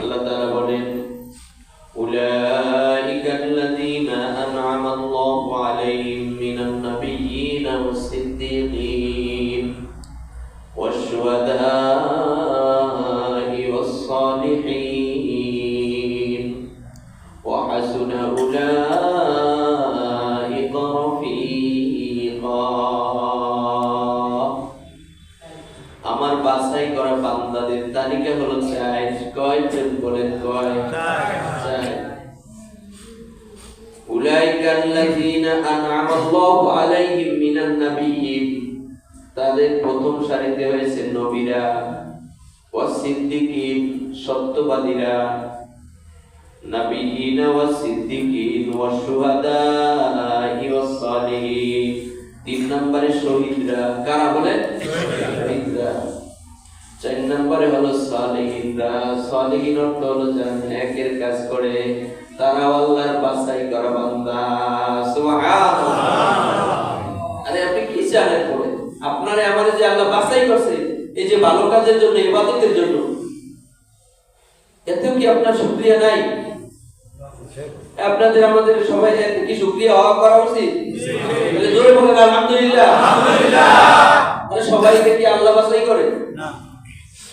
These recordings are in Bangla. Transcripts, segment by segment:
আল্লাহ তাআলা বলেন, উলাইকাল্লাযীনা আন'আমাল্লাহু আলাইহিম মিনান নাবিয়্যিনা ওয়াস-সিদ্দীকিন ওয়াশ-শুহাদা'i ওয়াস-সালিহিন ওয়া হাসুনা উলাইকা রাফীকা। আমার বাছাই করা বান্দাদের তালিকা হলো 4। কয়জন বলেন? কয়? 4। উলাইকাল্লাযীনা আন'আমাল্লাহু আলাইহিম মিনান নাবিয়্যিন, তাদের প্রথম সারিতে হয়েছে নবীরা, ওয়াস-সিদ্দীকিন সত্যবাদীরা, নাবিয়্যিনা ওয়াস-সিদ্দীকিন ওয়াশ-শুহাদা'i ওয়াস-সালিহিন 3 নম্বরে শহীদরা। কারা বলেন? শহীদরা। 4 নম্বরে হলো সালিহিনরা। সালিহিন অর্থ হলো যারা নেকের কাজ করে, তারা আল্লাহর বাছাই করা বান্দা। সুবহানাল্লাহ। আরে আপনি কি জানেন পড়ে? আপনারে আমারে যে আল্লাহ বাছাই করছে এই যে ভালো কাজের জন্য, ইবাদতের জন্য, এতেও কি আপনার শুকরিয়া নাই? আপনাদের আমাদের সবাই এতে কি শুকরিয়া করা উচিত? তাহলে জোরে বলেন আলহামদুলিল্লাহ। আলহামদুলিল্লাহ। আরে সবাইকে কি আল্লাহ বাছাই করে? না।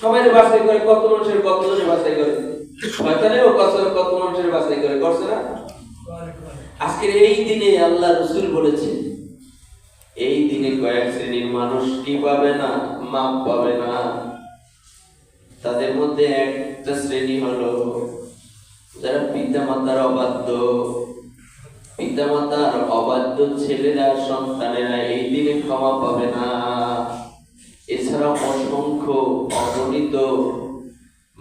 সবাইকে বাছাই করে। কত মানুষের কতজনের বাছাই করে? শয়তানেরও কত মানুষের বাছাই করে, করছে না? আজকের এই দিনে আল্লাহ রাসূল বলেছেন, এই দিনে কয়েক শ্রেণীর মানুষ কি পাবে না? মাপ পাবে না। তাদের মধ্যে একটা শ্রেণী হলো যারা পিতামাতার অবাধ্য। পিতামাতার অবাধ্য ছেলেরা, সন্তানেরা এই দিনে ক্ষমা পাবে না। এছাড়া অসংখ্য অগণিত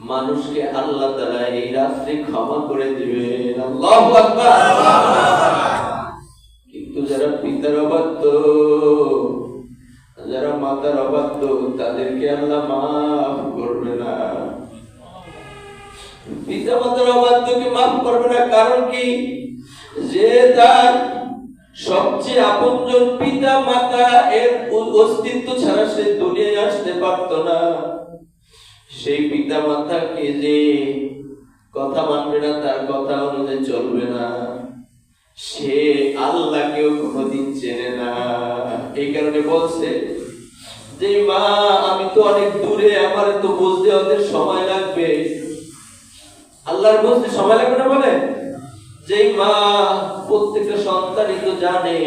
মানুষকে আল্লাহ তাআলা এই রাত্রে ক্ষমা করে দিবেন। আল্লাহু আকবার। কিন্তু যারা পিতার অবাধ্য, যারা মাতার অবাধ্য, তাদেরকে আল্লাহ মাফ করবে না। পিতা মাতার অবাধ্যকে মাফ করবে না। কারণ কি? যে তার সবচেয়ে আপনজন পিতা মাতা, এর অস্তিত্ব ছাড়া সে দুনিয়ায় আসতে পারত না। সেই পিতা মাতাকে যে কথা মানবে না, তার কথা অনুযায়ী চলবে না, সে আল্লাহকেও কোনোদিন চেনে না। এই কারণে বলছে যে মা আমি তো অনেক দূরে, আমার তো বুঝতে ওদের সময় লাগবে। আল্লাহর বুঝতে সময় লাগবে না বলে? যে মা প্রত্যেকটা সন্তানই তো জানে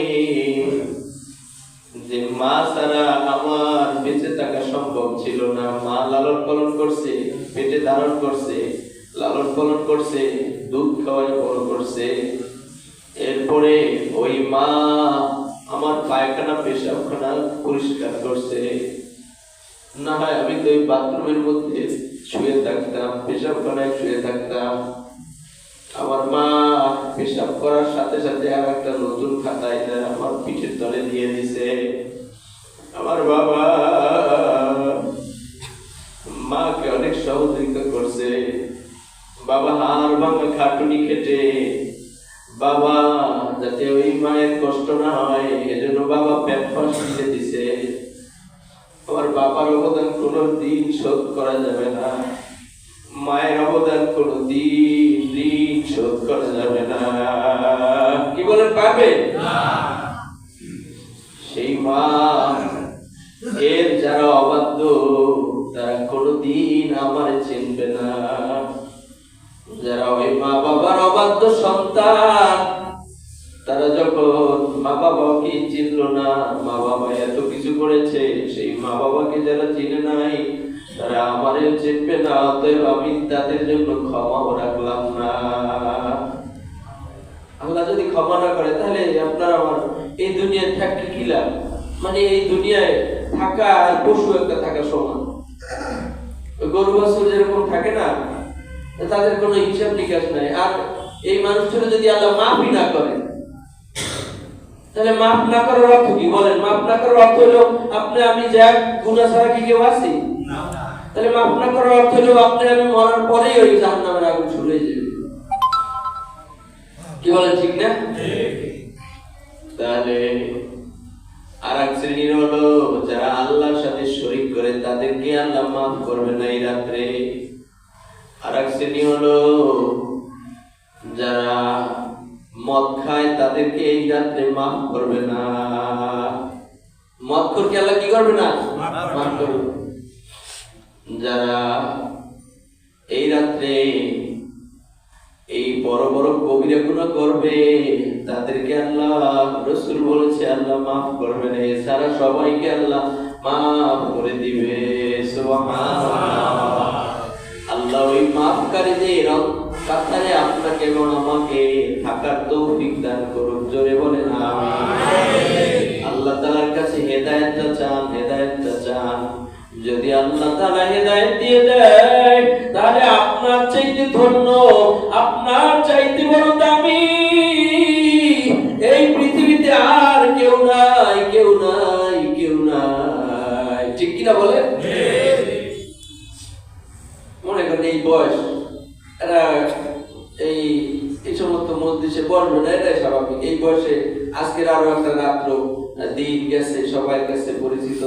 যে মা ছাড়া আমার বেঁচে থাকা সম্ভব ছিল না। মা লালন পালন করছে, পেটে ধারণ করছে, লালন পালন করছে, দুধ খাওয়াই বড় করছে। এরপরে ওই মা আমার পায়খানা পেশাবখানা পরিষ্কার করছে। না হয় আমি তো ওই বাথরুমের মধ্যে শুয়ে থাকতাম, পেশাবখানায় শুয়ে থাকতাম। আমার মা পেশাব করার সাথে সাথে আর একটা নতুন খাতা এনে আমার পিঠের তলে দিয়ে দিছে। আমার বাবা মাকে অনেক সহযোগিতা করছে। বাবা হাড় ভাঙা খাটুনি খেটে বাবা যাতে ওই মায়ের কষ্ট না হয় এজন্য বাবা প্যাম্পার্স কিনে দিছে। আমার বাবার অবদান কোনো দিন শোধ করা যাবে না। মায়ের অবদান কোনো দিন শোধ করা যাবে না। কি বলেন, পারবে? সেই মা এর যারা অবাধ্য তারা কোনোদিন আমার চিনবে না। যারা ওই মা বাবার অবাধ্য সন্তান, তারা যখন মা বাবাকে চিনল না, মা বাবা এত কিছু করেছে, সেই মা বাবাকে যারা চিনে নাই তারা আমারও চিনবে না। অতএব আমি তাদের জন্য ক্ষমাও রাখলাম না। আল্লাহ যদি ক্ষমা না করে তাহলে আপনার আমার এই দুনিয়ায় থাকতে কি লাভ? মানে এই দুনিয়ায় থাকা আর পশু একটা থাকা সমান। গরু বাছুর যেরকম থাকে না, তাদের কোনো হিসাব নিকাশ নাই। আর এই মানুষটা যদি আল্লাহ মাফই না করে, তাহলে মাফ না করার অর্থ কি বলেন? মাফ না করার অর্থ হলো আপনি আমি যা গুনাহ ছাড়া কি কেউ আছি? তাহলে মাফ না করার অর্থ হলো আপনি আমি মরার পরেই ওই জাহান্নামের আগুন শুরু হয়ে যাবে। কি বলেন, ঠিক না? তাহলে আর এক শ্রেণীর হলো যারা আল্লাহর সাথে শরীক করে, তাদেরকে আল্লাহ মাফ করবে না এই রাত্রে। আর এক শ্রেণী হলো যারা মদ খায়, তাদেরকে এই রাত্রে মাফ করবে না। মদখোরকে আল্লাহ কি করবে না? মাফ করবে। যারা এই রাত্রে এই বড় বড় কবিরা গুনাহ করবে, তাদেরকে আল্লাহ, রাসূল বলেছে আল্লাহ মাফ করবে না, এছাড়া সবাইকে আল্লাহ মাফ করে দিবে। সুবহানাল্লাহ। আল্লাহ ওই মাফকারীদের কাতারে আপনাকে এবং আমাকে থাকার তৌফিক দান করুন। জোরে বলেন আমিন। আল্লাহ তাআলার কাছে হেদায়েতটা চান, হেদায়েতটা চান। যদি আল্লাহ তাআলা হেদায়েত দিয়ে দেয়, তাহলে আপনার চাইতে ধন্য, আপনার চাইতে বড় দামি এই পৃথিবীতে আর কেউ নাই, কেউ নাই, কেউ নাই। ঠিক কিনা বলেন? মনে করেন এই বয়স, এরা এই সমস্ত মজলিসে বসবে না, এটাই স্বাভাবিক। এই বয়সে আজকের আরো একটা রাত্র দিন গেছে, সবার কাছে পরিচিত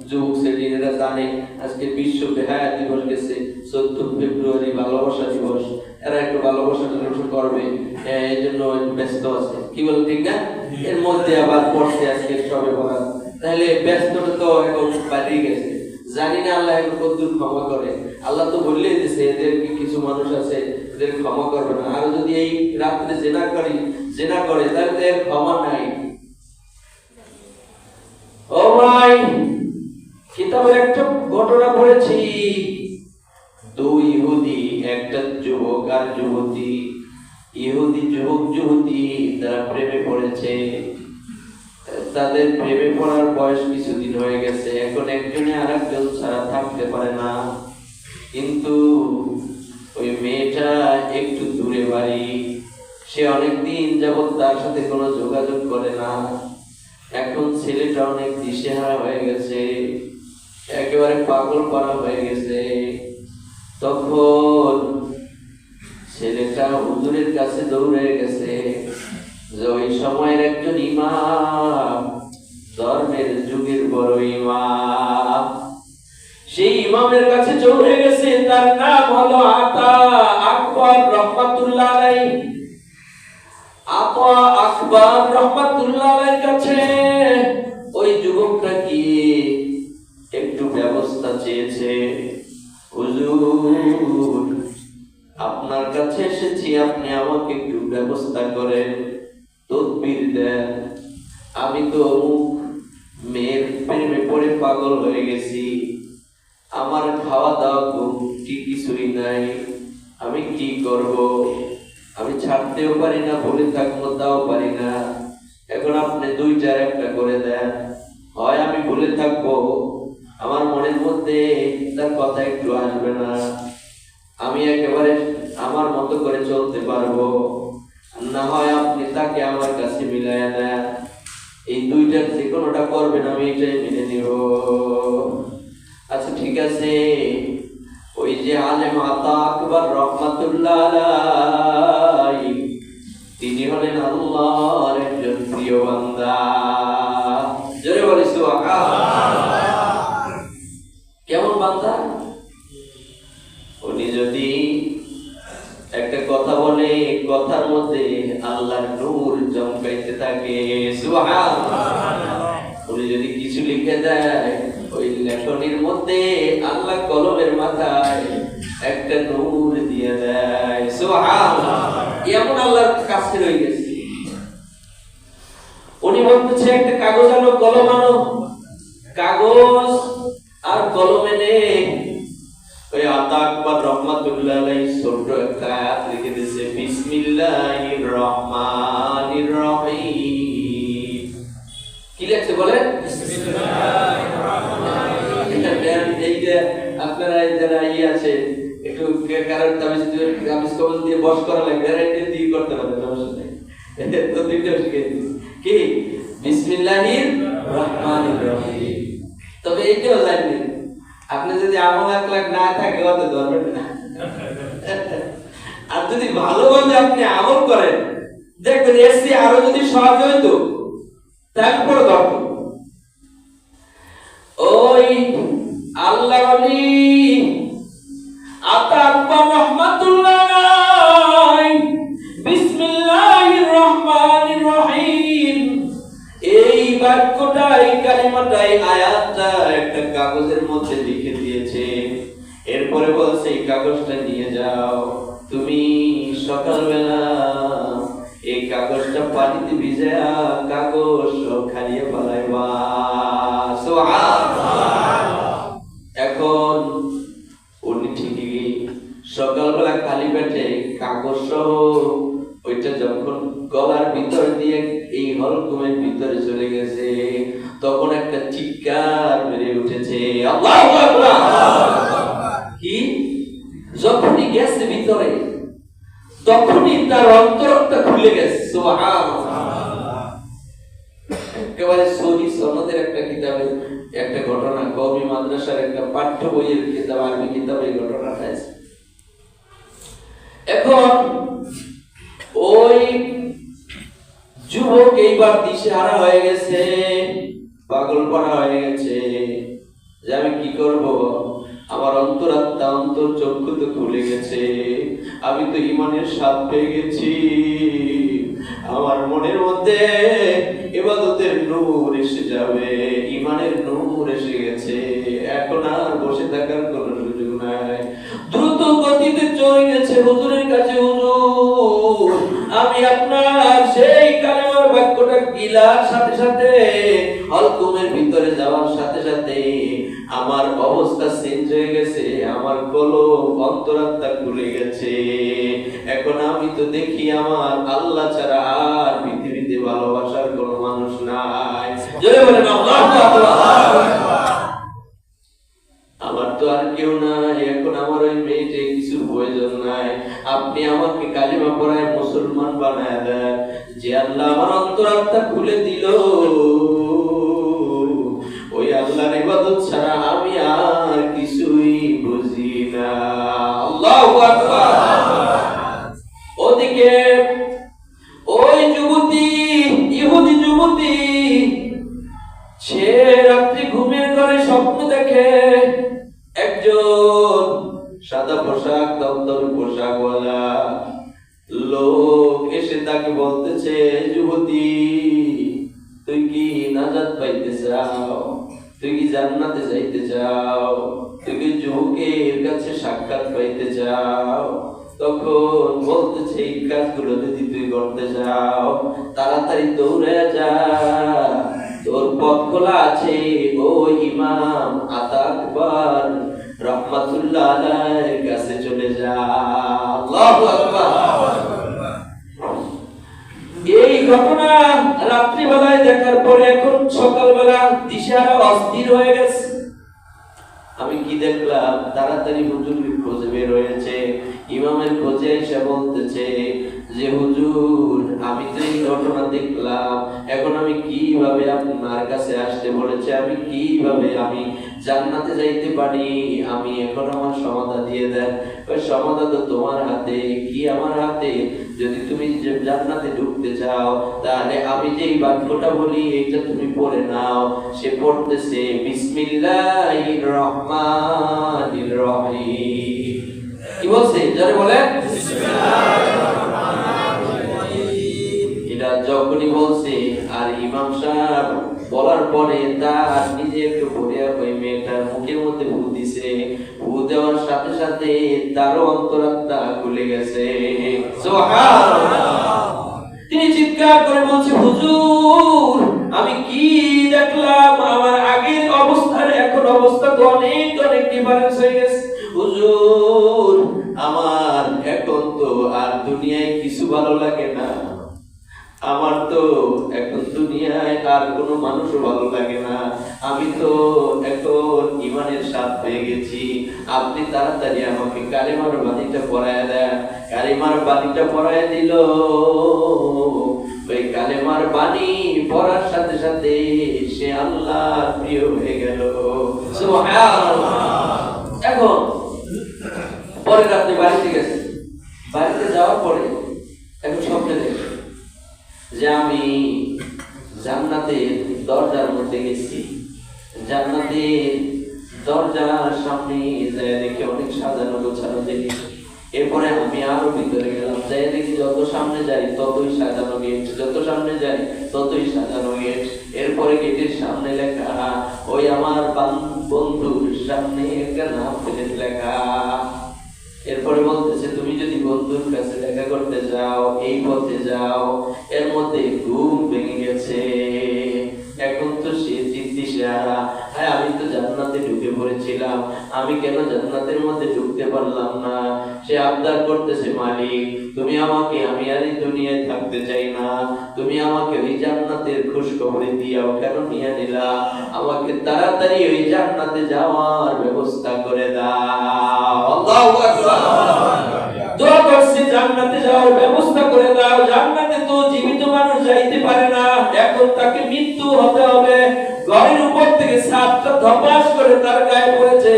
যুবক শ্রেণী, এরা জানে আজকে বিশ্ব বেহায়া দিবস গেছে, 14 ফেব্রুয়ারি ভালোবাসা দিবস। এরা একটু ভালোবাসা দিবস করবে, এই জন্য ব্যস্ত আছে। কি বল ঠিক না? এর মধ্যে আবার পড়ছে আজকে সবে বরাত, তাহলে ব্যস্ততা তো এখন বাড়িয়ে গেছে। জানি না আল্লাহ এখন কতদূর ক্ষমা করে। আল্লাহ তো বললেই দিয়েছে এদের কিছু মানুষ আছে এদের ক্ষমা করবে না। আর যদি এই রাত্রে জেনা করে তাহলে এর ক্ষমা নাই। ও ভাই, কিতাবের একটা ঘটনা পড়েছি, দুই ইহুদি, একটা যুবক আর যুবতী। ইহুদি যুবক যুবতী তারা প্রেমে পড়েছে। তাদের প্রেমে পড়ার বয়স কিছুদিন হয়ে গেছে। এখন একজনে আর একজন ছাড়া থাকতে পারে না। কিন্তু ওই মেয়েটা একটু দূরে বাড়ি, সে অনেকদিন যাবৎ তার সাথে কোনো যোগাযোগ করে না। এখন ছেলেটা অনেক দিশেহারা হয়ে গেছে, একেবারে পাগল পারা হয়ে গেছে। তখন ছেলেটা হুজুরের কাছে দৌড়ে গেছে। যে ওই সময়ের একজন ইমাম, ধর্মের যুগের বড় ইমাম, সেই ইমামের কাছে দৌড়ে গেছে। তার নাম হলো আতা আকবর রহমাতুল্লাহ আলাইহি। আতা আকবর রহমাতুল্লাহ আলাইহির কাছে ওই যুবকটা কি একটু ব্যবস্থা চেয়েছে। হুজুর, আপনার কাছে এসেছি, আপনি আমাকে একটু ব্যবস্থা করেন, তদবির দেন। আমি তো মেয়ের প্রেমে পড়ে পাগল হয়ে গেছি, আমার খাওয়া দাওয়া ঠিক কিছুই নাই, আমি কি করব? আমি ছাড়তেও পারি না, বলে থাকবো তাও পারি না। এখন আপনি দুইটার একটা করে দেন, হয় আমি বলে থাকবো, আমার মনের মধ্যে তার কথা একটু আসবে না, আমি একেবারে আমার মতো করে চলতে পারবো, না হয় আপনি তাকে আমার কাছে মিলাইয়া দেন। এই দুইটার যে কোনোটা করবেন, আমি এটাই মেনে নিব। আচ্ছা ঠিক আছে। ওই যে আলেম আতা আকবর রহমাতুল্লাহ আলাইহি, তিনি হলেন আল্লাহর একজন প্রিয় বান্দা। জোরে বলি সুবহানাল্লাহ। কেমন বান্দা? উনি যদি একটা কথা বলে, কথার মধ্যে আল্লাহর নূর চমকাইতে থাকে। সুবহানাল্লাহ। উনি যদি কিছু লিখে দেয়, ওই লেখনির মধ্যে আল্লাহ কলমের মাথায় একটা নূর দিয়ে দেয়। সুবহানাল্লাহ। এমন আল্লাহর কাছে রয়ে গেছে। উনি বলতেছে একটা কাগজ আনো, কলম আনো। কাগজ আর কলম এনে ওই আতা আকবর রহমাতুল্লাহ আলাইহি ছোট্ট একটা আয়াত লিখে দিয়েছে, বিসমিল্লাহির রহমানির রহিম। কি লিখছে বলেন? বিসমিল্লাহির রহমানির রহিম। এই যে আপনারা যারা আছে একটু কারণ তাবিজ কবজ দিয়ে বস করা লাগবে, এটা দিয়ে করতে পারবে, সমস্যা নেই। তো দুইটা শিখে দিচ্ছি কি, বিসমিল্লাহির রহমানির রহিম। তবে এইটাও জানবেন, আপনি যদি আমল আকলাক না থাকে ওতে ধরবেন না। আর যদি ভালোভাবে আপনি আমল করেন, দেখবেন এসে আরো যদি সহজ হইতো তারপর ধরত। ওই আল্লাহ ওলি আতা আকবর রহমাতুল্লাহ কাগজের মধ্যে লিখে দিয়েছে। এরপরে বলছে এই কাগজটা নিয়ে যাও, তুমি সকালবেলা এই কাগজটা পানিতে ভিজায়া কাগজ সব খাইয়ে ফেলাইবা। এখন উনি ঠিকই সকালবেলা খালি পেটে কাগজ সহ ওইটা যখন গলার ভিতর দিয়ে এই হলকুমের ভিতরে চলে গেছে, তখন একটা চিৎকার বেড়ে উঠেছে, আল্লাহু আকবার। কি যখনই গেছে ভিতরে তখনই তার অন্তরটা খুলে গেছে। সুবহানাল্লাহ। একেবারে সহি সনদের একটা কিতাবে একটা ঘটনা, কওমি মাদ্রাসার একটা পাঠ্য বইয়ের কিতাব, আরবি কিতাবে এই ঘটনাটা আছে। এখন ওই যুবক এইবার দিশেহারা হয়ে গেছে, পাগলপাড়া হয়ে গেছে যে আমি কি করব, আমার অন্তরাত্মা অন্তর চক্ষু তো খুলে গেছে, আমি তো ঈমানের স্বাদ পেয়ে গেছি, আমার মনের মধ্যে ইবাদতের নূর এসে যাবে, ঈমানের নূর এসে গেছে, এখন আর বসে থাকার কোনো সুযোগ নাই। দ্রুত গতিতে চলে গেছে হুজুরের কাছে, হুজুর আমি আপনার সেই কালেমার বাক্যটা গিলার সাথে সাথে হলকুমের ভিতরে যাওয়ার সাথে সাথে আমার অবস্থা চেঞ্জ হয়ে গেছে, আমার কলব অন্তরাত্মা খুলে গেছে, এখন আমি তো দেখি আমার আল্লাহ ছাড়া আর পৃথিবীতে ভালোবাসার কোনো মানুষ নাই। জোরে বলেন আল্লাহু আকবার। আমার তো আর কেউ নাই, এখন আমার ওই মেয়েটে কিছু প্রয়োজন নাই, আপনি আমাকে কালিমা পড়ায় মুসলমান বানায় দেন। যে আল্লাহ আমার অন্তরাত্মা খুলে দিল, ওই আল্লাহর ইবাদত ছাড়া আমি আর কিছুই বুঝি না। আল্লাহু আকবার। ওদিকে ওই যুবতী, ইহুদি যুবতী, সে রাত্রি ঘুমের ঘরে স্বপ্ন দেখে একজন সাদা পোশাক, দমদম পোশাকওয়ালা লোক এসে তাকে বলতেছে, যুবতী তুই কি নাজাত পাইতে চাও, তুই কি জান্নাতে যাইতে চাও, তুই কি যুবকের কাছে সাক্ষাৎ পাইতে চাও? তখন বলতেছে এই কাজগুলো যদি তুই করতে চাও তাড়াতাড়ি দৌড়ে যা, তোর পথ খোলা আছে, ও ইমাম আতা আকবর রাহমাতুল্লাহ আলাইহির কাছে চলে যা। আল্লাহু আকবার। এই ঘটনা রাত্রিবেলায় দেখার পরে এখন সকালবেলা দিশারা অস্থির হয়ে গেছে। আমি কি দেখলাম, তাড়াতাড়ি হুজুরের খোঁজে বের হয়েছে, ইমামের খোঁজে এসে বলতেছে যে হুজুর আমি তো এই ঘটনা দেখলাম, এখন আমি কিভাবে আপনার কাছে আসতে বলেছে, আমি কিভাবে আমি জান্নাতে যাইতে পারি, আমি এখন আমার সমাধা দিয়ে দেন। ওই সমাধা তো তোমার হাতে, কি আমার হাতে? যদি তুমি জান্নাতে ঢুকতে চাও তাহলে আমি যে বাক্যটা বলি এটা তুমি পড়ে নাও। সে পড়তেছে বিসমিল্লাহির রহমানির রহিম। কি বলছে? যারা বলে বিসমিল্লাহির রহমানির রহিম। এটা যখনই বলছে আর ইমাম সাহেব বলার পরে তার নিজে একটু পড়ে ওই মেয়েটার মুখের মধ্যে ফু দিছে, ফু দেওয়ার সাথে সাথে তারও অন্তরাত্মা খুলে গেছে। সুবহানাল্লাহ। তিনি চিৎকার করে বলছে, হুজুর আমি কি দেখলাম, আমার আগের অবস্থার এখন অবস্থা তো অনেক অনেক ডিফারেন্স হয়ে গেছে। হুজুর আমার এখন তো আর দুনিয়ায় কিছু ভালো লাগে না, আমার তো এখন দুনিয়ায় আর কোনো মানুষও ভালো লাগে না, আমি তো এখন ঈমানের স্বাদ পেয়ে গেছি, আপনি তাড়াতাড়ি আমাকে কালিমার বাণীটা পড়ায় দেন। কালিমার বাণীটা পড়ায় দিল। ওই কালিমার বাণী পড়ার সাথে সাথে সে আল্লাহর প্রিয় হয়ে গেল। সুবহানাল্লাহ। এখন পরের রাতে বাড়িতে গেছে, বাড়িতে যাওয়ার পরে এখন স্বপ্নে দেখে যে আমি জান্নাতের দরজার মধ্যে গেছি, জান্নাতের দরজার সামনে যায় দেখে অনেক সাজানো গোছানো জিনিস, এরপরে আমি আরো ভিতরে গেলাম, যাই দেখি যত সামনে যাই ততই সাজানো গেট, যত সামনে যাই ততই সাজানো গেট। এরপরে গেটের সামনে লেখা, ওই আমার বন্ধুর সামনে একটা নাম প্লেট লেখা। এরপরে বলতেছে, তুমি যদি বন্ধুর কাছে দেখা করতে যাও এই পথে যাও। এর মধ্যে ঘুম ভেঙে গেছে, এখন তো সে দিশেহারা। হ্যাঁ, আমি তো জান্নাতে ঢুকে পড়েছিলাম, আমি কেন জান্নাতের মধ্যে ঢুকতে পারলাম না? সে আবদার করতেছে, মালিক তুমি আমাকে, আমি আর এই দুনিয়ায় থাকতে চাই না, তুমি আমাকে ওই জান্নাতের খুশখবরি দিয়াও কেন নিয়ে নিলা? আমাকে তাড়াতাড়ি ওই জান্নাতে যাওয়ার ব্যবস্থা করে দাও। আল্লাহু আকবার। দোয়া করছি, জান্নাতে যাওয়ার ব্যবস্থা করে দাও। জান্নাতে তো জীবিত মানুষ যাইতে পারে না, এখন তাকে মৃত্যু হতে হবে। ঘরের উপর থেকে সাতটা ধপাস করে তার গায়ে পড়েছে,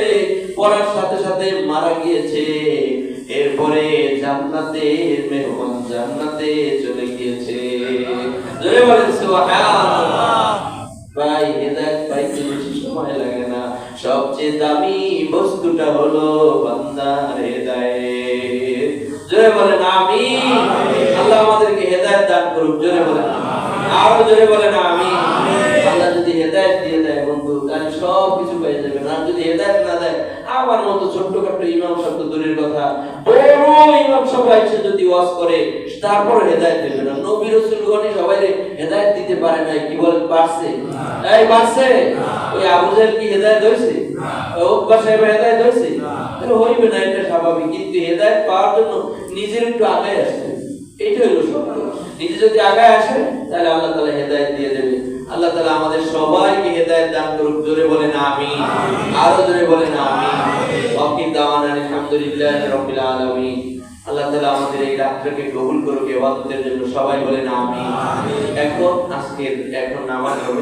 পড়ার সাথে সাথে মারা গিয়েছে। এরপরে জান্নাতের মেহমান জান্নাতে চলে গিয়েছে। জোরে বলেন সুবহানাল্লাহ। ভাই, হেদায়েত পাইতে বেশি সময় লাগে না। সবচেয়ে দামি বস্তুটা হলো বান্দার হেদায়েত। জোরে বলেন আমিন। আল্লাহ আমাদেরকে হেদায়েত দান করুক। জোরে বলেন আরো জোরে বলেন আমিন। আল্লাহ যদি হেদায়েত দিয়ে দেয় বন্ধু, তাহলে সব কিছু পেয়ে যাবেন। আর যদি হেদায়েত না দেয়, আমার মতো ছোট্টখাটো ইমাম সাহেব তো দূরের কথা, বড় ইমাম সাহেব এসে যদি ওয়াজ করে তারপর হেদায়েত দেবে না। নবী রাসূলগণই সবাইকে হেদায়েত দিতে পারে না। কি বলেন, পারছে? এই পারছে? ওই আবু জাহেল কি হেদায়েত হইছে? উতবা সাহেব হেদায়েত হইছে? হইবে না, এটা স্বাভাবিক। কিন্তু হেদায়েত পাওয়ার জন্য নিজের একটু আগে আসতে, এইটা হলো সত্য। নিজে যদি আগে আসে তাহলে আল্লাহ তাআলা হেদায়েত দিয়ে দেবে। আল্লাহ তাআলা আমাদের সবাইকে হেদায়েত দান করুক। জোরে বলেন আমিন। আরো জোরে বলেন আমিন। ওয়াকিল দাওয়ানা আলহামদুলিল্লাহি রাব্বিল আলামিন। আল্লাহ তাআলা আমাদের এই রাতটাকে কবুল করুক ইবাদতের জন্য। সবাই বলেন আমিন। এখন নামাজ হবে।